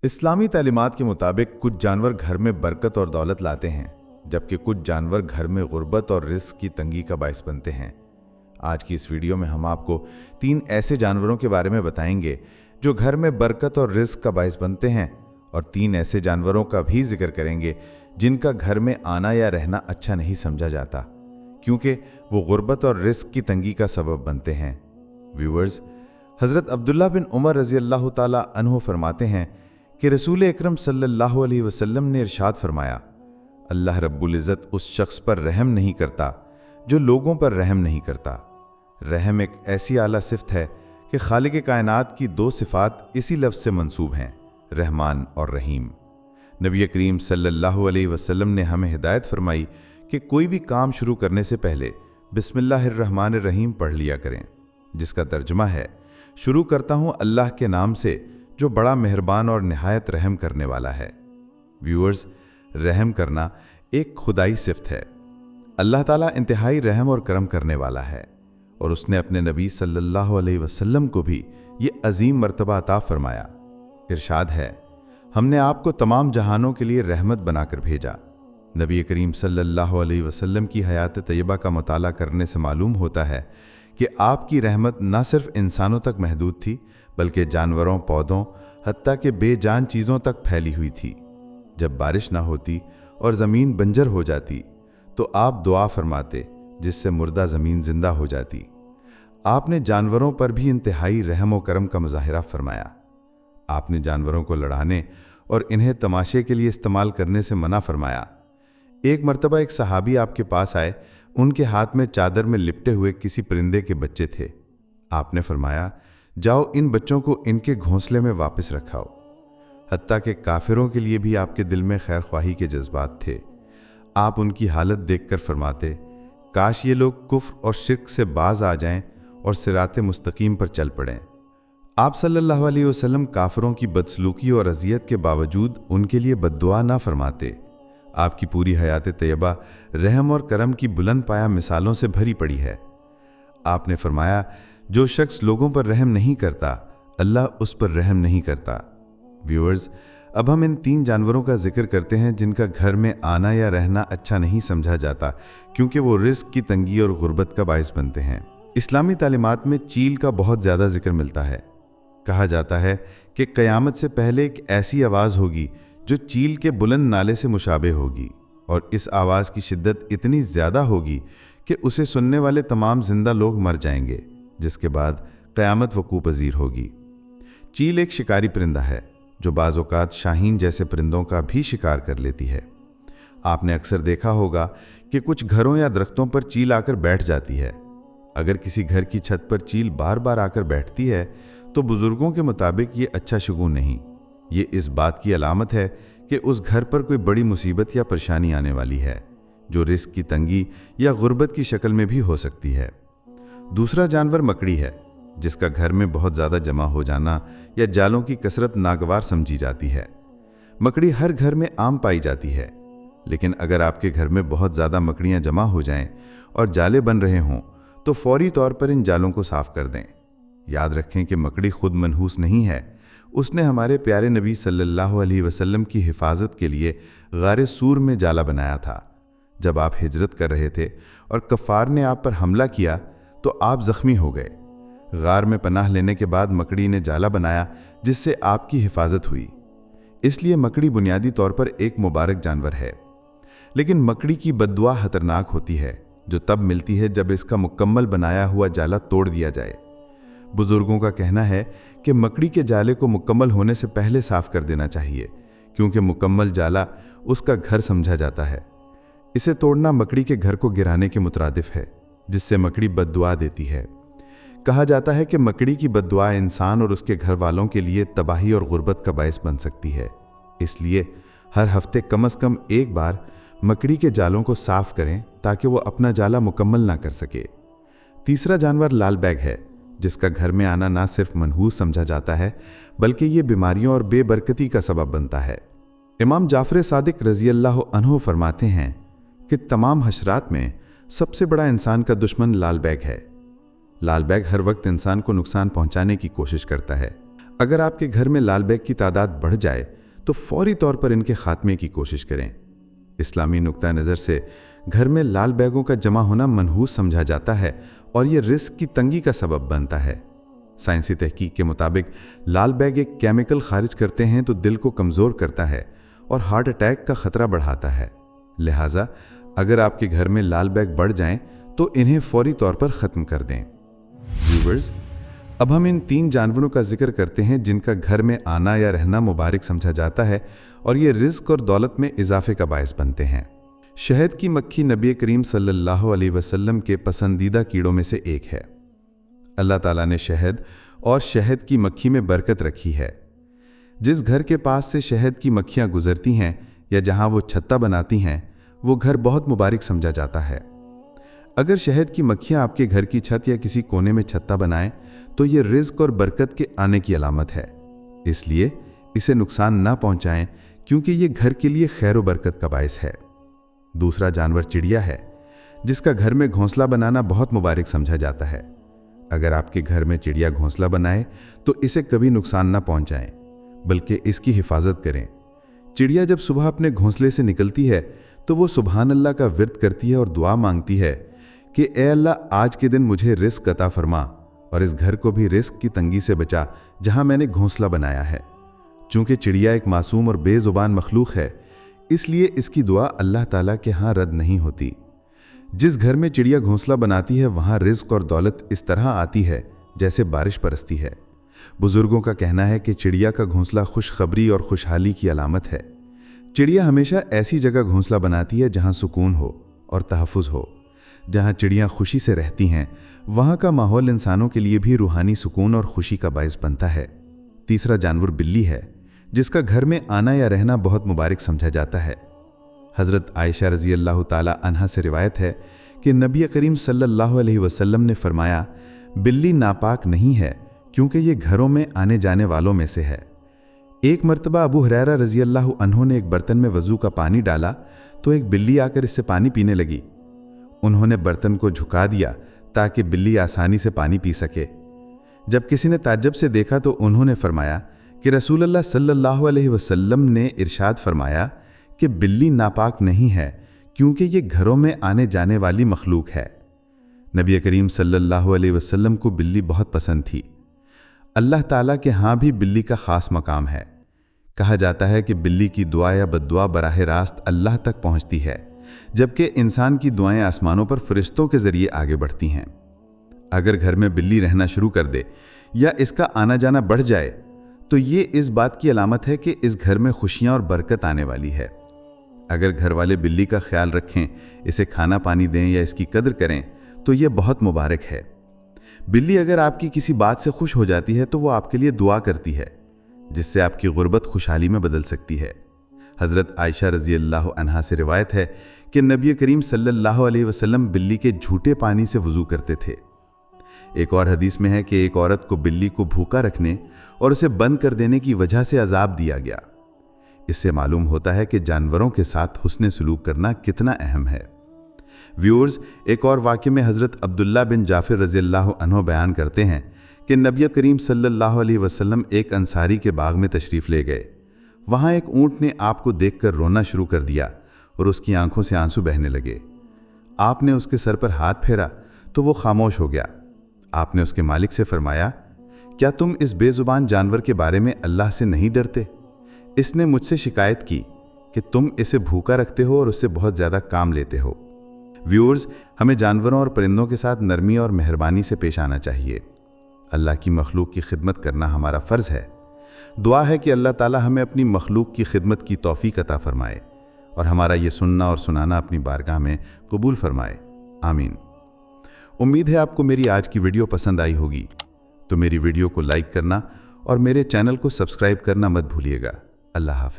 इस्लामी तालीमात के मुताबिक कुछ जानवर घर में बरकत और दौलत लाते हैं, जबकि कुछ जानवर घर में गुर्बत और रिस्क की तंगी का बायस बनते हैं। आज की इस वीडियो में हम आपको 3 ऐसे जानवरों के बारे में बताएंगे जो घर में बरकत और रिस्क का बायस बनते हैं, और 3 ऐसे जानवरों का भी जिक्र करेंगे जिनका घर में आना या रहना अच्छा नहीं समझा जाता, क्योंकि वो गुर्बत और रिस्क की तंगी का सबब बनते हैं। व्यूअर्स, हज़रत अब्दुल्ला बिन उमर रज़ी अल्लाह ताला अन्हु फरमाते हैं कि रसूल अकरम सल्लल्लाहु अलैहि वसल्लम ने इरशाद फरमाया, अल्लाह रब्बुल इज़्ज़त उस शख्स पर रहम नहीं करता जो लोगों पर रहम नहीं करता। रहम एक ऐसी आला सिफ़त है कि खालिक कायनात की 2 सिफ़ात इसी लफ्ज़ से मंसूब हैं, रहमान और रहीम। नबी करीम सल्लल्लाहु अलैहि वसल्लम ने हमें हिदायत फरमाई कि कोई भी काम शुरू करने से पहले बिस्मिल्लाहिर्रहमानिर्रहीम पढ़ लिया करें, जिसका तर्जुमा है, शुरू करता हूँ अल्लाह के नाम से जो बड़ा मेहरबान और निहायत रहम करने वाला है। व्यूअर्स, रहम करना एक खुदाई सिफ़त है। अल्लाह ताला इंतहाई रहम और करम करने वाला है, और उसने अपने नबी सल्लल्लाहु अलैहि वसल्लम को भी ये अजीम मर्तबा अता फरमाया। इरशाद है, हमने आपको तमाम जहानों के लिए रहमत बनाकर भेजा। नबी करीम सल्लल्लाहु अलैहि वसल्लम की हयात तैयबा का मुताला करने से मालूम होता है कि आपकी रहमत न सिर्फ इंसानों तक महदूद थी, बल्कि जानवरों, पौधों, हत्ता के बेजान चीज़ों तक फैली हुई थी। जब बारिश ना होती और ज़मीन बंजर हो जाती तो आप दुआ फरमाते, जिससे मुर्दा ज़मीन जिंदा हो जाती। आपने जानवरों पर भी इंतहाई रहम और करम का मुजाहिरा फरमाया। आपने जानवरों को लड़ाने और इन्हें तमाशे के लिए इस्तेमाल करने से मना फरमाया। एक मर्तबा एक सहाबी आपके पास आए, उनके हाथ में चादर में लिपटे हुए किसी परिंदे के बच्चे थे। आपने फरमाया, जाओ इन बच्चों को इनके घोंसले में वापस रखाओ। हत्ता के काफिरों के लिए भी आपके दिल में खैर ख्वाही के जज्बात थे। आप उनकी हालत देखकर फरमाते, काश ये लोग कुफ्र और शिर्क से बाज आ जाएं और सिराते मुस्तकीम पर चल पड़ें। आप सल्लल्लाहु अलैहि वसल्लम काफिरों की बदसलूकी और अजियत के बावजूद उनके लिए बद्दुआ ना फरमाते। आपकी पूरी हयात तैयबा रहम और करम की बुलंद पाया मिसालों से भरी पड़ी है। आपने फरमाया, जो शख्स लोगों पर रहम नहीं करता, अल्लाह उस पर रहम नहीं करता। व्यूअर्स, अब हम इन 3 जानवरों का जिक्र करते हैं जिनका घर में आना या रहना अच्छा नहीं समझा जाता, क्योंकि वो रिस्क की तंगी और गुर्बत का बायस बनते हैं। इस्लामी तालीमात में चील का बहुत ज़्यादा जिक्र मिलता है। कहा जाता है कि क़यामत से पहले एक ऐसी आवाज़ होगी जो चील के बुलंद नाले से मुशाबे होगी, और इस आवाज़ की शिद्दत इतनी ज़्यादा होगी कि उसे सुनने वाले तमाम जिंदा लोग मर जाएंगे, जिसके बाद क़यामत वक़ू पज़ीर होगी। चील एक शिकारी परिंदा है जो बाज़ औक़ात शाहीन जैसे परिंदों का भी शिकार कर लेती है। आपने अक्सर देखा होगा कि कुछ घरों या दरख्तों पर चील आकर बैठ जाती है। अगर किसी घर की छत पर चील बार बार आकर बैठती है तो बुज़ुर्गों के मुताबिक ये अच्छा शगुन नहीं, ये इस बात की अलामत है कि उस घर पर कोई बड़ी मुसीबत या परेशानी आने वाली है, जो रिस्क की तंगी या गुर्बत की शक्ल में भी हो सकती है। दूसरा जानवर मकड़ी है, जिसका घर में बहुत ज़्यादा जमा हो जाना या जालों की कसरत नागवार समझी जाती है। मकड़ी हर घर में आम पाई जाती है, लेकिन अगर आपके घर में बहुत ज़्यादा मकड़ियाँ जमा हो जाएं और जाले बन रहे हों तो फौरी तौर पर इन जालों को साफ कर दें। याद रखें कि मकड़ी खुद मनहूस नहीं है, उसने हमारे प्यारे नबी सल्लल्लाहु अलैहि वसल्लम की हिफाजत के लिए गारे सूर में जाला बनाया था। जब आप हिजरत कर रहे थे और कफ़ार ने आप पर हमला किया तो आप ज़ख्मी हो गए। गार में पनाह लेने के बाद मकड़ी ने जाला बनाया जिससे आपकी हिफाजत हुई। इसलिए मकड़ी बुनियादी तौर पर एक मुबारक जानवर है, लेकिन मकड़ी की बद्दुआ खतरनाक होती है, जो तब मिलती है जब इसका मुकम्मल बनाया हुआ जाला तोड़ दिया जाए। बुजुर्गों का कहना है कि मकड़ी के जाले को मुकम्मल होने से पहले साफ कर देना चाहिए, क्योंकि मुकम्मल जाला उसका घर समझा जाता है। इसे तोड़ना मकड़ी के घर को गिराने के मुतरादिफ है, जिससे मकड़ी बद्दुआ देती है। कहा जाता है कि मकड़ी की बद्दुआ इंसान और उसके घर वालों के लिए तबाही और गुर्बत का बायस बन सकती है। इसलिए हर हफ्ते कम से कम एक बार मकड़ी के जालों को साफ करें ताकि वो अपना जाला मुकम्मल ना कर सके। तीसरा जानवर लाल बैग है, जिसका घर में आना ना सिर्फ मनहूस समझा जाता है, बल्कि ये बीमारियों और बेबरकती का सबब बनता है। इमाम जाफर सादिक रज़ी अल्लाह अन्हु फरमाते हैं कि तमाम हशरात में सबसे बड़ा इंसान का दुश्मन लाल बैग है। लाल बैग हर वक्त इंसान को नुकसान पहुंचाने की कोशिश करता है। अगर आपके घर में लाल बैग की तादाद बढ़ जाए तो फौरी तौर पर इनके खात्मे की कोशिश करें। इस्लामी नुक्ता नज़र से घर में लाल बैगों का जमा होना मनहूस समझा जाता है और ये रिस्क की तंगी का सबब बनता है। साइंसी तहकीक के मुताबिक लाल बैग एक केमिकल खारिज करते हैं तो दिल को कमज़ोर करता है और हार्ट अटैक का खतरा बढ़ाता है। लिहाजा अगर आपके घर में लाल बैग बढ़ जाएं तो इन्हें फौरी तौर पर ख़त्म कर दें। व्यूअर्स, अब हम इन 3 जानवरों का जिक्र करते हैं जिनका घर में आना या रहना मुबारक समझा जाता है और ये रिज़्क और दौलत में इजाफे का बायस बनते हैं। शहद की मक्खी नबी करीम सल्लल्लाहु अलैहि वसल्लम के पसंदीदा कीड़ों में से एक है। अल्लाह ताला ने शहद और शहद की मक्खी में बरकत रखी है। जिस घर के पास से शहद की मक्खियाँ गुजरती हैं या जहाँ वो छत्ता बनाती हैं, वो घर बहुत मुबारक समझा जाता है। अगर शहद की मक्खियाँ आपके घर की छत या किसी कोने में छत्ता बनाएं तो ये रिज़्क और बरकत के आने की अलामत है। इसलिए इसे नुकसान ना पहुंचाएं क्योंकि ये घर के लिए खैर व बरकत का बायस है। दूसरा जानवर चिड़िया है, जिसका घर में घोंसला बनाना बहुत मुबारक समझा जाता है। अगर आपके घर में चिड़िया घोंसला बनाए तो इसे कभी नुकसान ना पहुंचाएं, बल्कि इसकी हिफाजत करें। चिड़िया जब सुबह अपने घोंसले से निकलती है तो वो सुबहान अल्लाह का विर्द करती है और दुआ मांगती है कि ए अल्लाह, आज के दिन मुझे रिस्क अता फरमा और इस घर को भी रिस्क की तंगी से बचा जहां मैंने घोंसला बनाया है। चूंकि चिड़िया एक मासूम और बेजुबान मखलूक है, इसलिए इसकी दुआ अल्लाह ताला के यहाँ रद्द नहीं होती। जिस घर में चिड़िया घोंसला बनाती है वहाँ रिस्क और दौलत इस तरह आती है जैसे बारिश बरसती है। बुजुर्गों का कहना है कि चिड़िया का घोंसला खुशखबरी और खुशहाली की अलामत है। चिड़िया हमेशा ऐसी जगह घोंसला बनाती है जहाँ सुकून हो और तहफ़्फ़ुज़ हो। जहाँ चिड़ियाँ खुशी से रहती हैं, वहाँ का माहौल इंसानों के लिए भी रूहानी सुकून और खुशी का बायस बनता है। तीसरा जानवर बिल्ली है, जिसका घर में आना या रहना बहुत मुबारक समझा जाता है। हज़रत आयशा रज़ी अल्लाह ताला अन्हा से रिवायत है कि नबी करीम सल्लल्लाहु अलैहि वसल्लम ने फरमाया, बिल्ली नापाक नहीं है क्योंकि ये घरों में आने जाने वालों में से है। एक मर्तबा अबू हुरैरा रज़ी अल्लाह अन्हु ने एक बर्तन में वज़ू का पानी डाला तो एक बिल्ली आकर इससे पानी पीने लगी। उन्होंने बर्तन को झुका दिया ताकि बिल्ली आसानी से पानी पी सके। जब किसी ने ताज्जुब से देखा तो उन्होंने फरमाया कि रसूलुल्लाह सल्लल्लाहु अलैहि वसल्लम ने इरशाद फरमाया कि बिल्ली नापाक नहीं है क्योंकि ये घरों में आने जाने वाली मखलूक है। नबी करीम सल्लल्लाहु अलैहि वसल्लम को बिल्ली बहुत पसंद थी। अल्लाह ताला के यहाँ भी बिल्ली का ख़ास मकाम है। कहा जाता है कि बिल्ली की दुआ या बद्दुआ बराह रास्त अल्लाह तक पहुँचती है, जबकि इंसान की दुआएं आसमानों पर फरिश्तों के ज़रिए आगे बढ़ती हैं। अगर घर में बिल्ली रहना शुरू कर दे या इसका आना जाना बढ़ जाए तो ये इस बात की अलामत है कि इस घर में खुशियाँ और बरकत आने वाली है। अगर घर वाले बिल्ली का ख्याल रखें, इसे खाना पानी दें या इसकी कदर करें तो ये बहुत मुबारक है। बिल्ली अगर आपकी किसी बात से खुश हो जाती है तो वो आपके लिए दुआ करती है, जिससे आपकी गुर्बत खुशहाली में बदल सकती है। हज़रत आयशा रज़ी अल्लाह अन्हा से रिवायत है कि नबी करीम सल्लल्लाहु अलैहि वसल्लम बिल्ली के झूठे पानी से वज़ू करते थे। एक और हदीस में है कि एक औरत को बिल्ली को भूखा रखने और उसे बंद कर देने की वजह से अजाब दिया गया। इससे मालूम होता है कि जानवरों के साथ हुस्न सलूक करना कितना अहम है। व्यूअर्स, एक और वाक़े में हज़रत अब्दुल्ला बिन जाफ़िर रज़ी अल्लाह अन्हु बयान करते हैं कि नबी करीम सल्लल्लाहु अलैहि वसल्लम एक अंसारी के बाग में तशरीफ़ ले गए। वहाँ एक ऊँट ने आपको देखकर रोना शुरू कर दिया और उसकी आंखों से आंसू बहने लगे। आपने उसके सर पर हाथ फेरा तो वो खामोश हो गया। आपने उसके मालिक से फरमाया, क्या तुम इस बेजुबान जानवर के बारे में अल्लाह से नहीं डरते? इसने मुझसे शिकायत की कि तुम इसे भूखा रखते हो और उससे बहुत ज़्यादा काम लेते हो। व्यूअर्स, हमें जानवरों और परिंदों के साथ नरमी और मेहरबानी से पेश आना चाहिए। अल्लाह की मखलूक की खिदमत करना हमारा फ़र्ज़ है। दुआ है कि अल्लाह ताला हमें अपनी मखलूक की खिदमत की तौफीक अता फरमाए और हमारा ये सुनना और सुनाना अपनी बारगाह में कबूल फरमाए। आमीन। उम्मीद है आपको मेरी आज की वीडियो पसंद आई होगी, तो मेरी वीडियो को लाइक करना और मेरे चैनल को सब्सक्राइब करना मत भूलिएगा। अल्लाह हाफ़िज़।